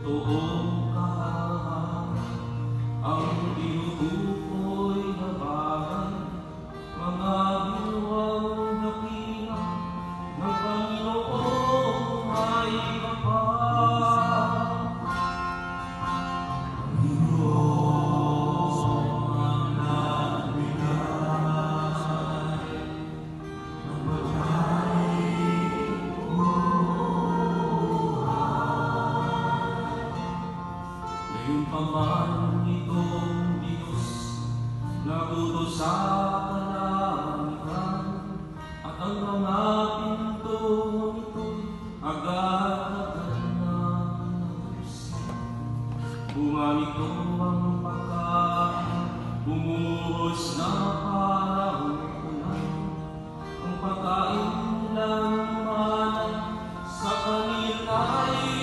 totoong kahahan, ang tinutukoy na bagay, mga binuwang dakila ng Panginoong ay kapal. Diyos ang nagbigay ng maghaying ngayon pa man itong Diyos natuto sa kalangitan, at ang mga pinto nito'y agad-agad na nabuksan. Bumalik ang pagkain, bumuhos na parang ulan, ang pagkain ng mana sa kanila'y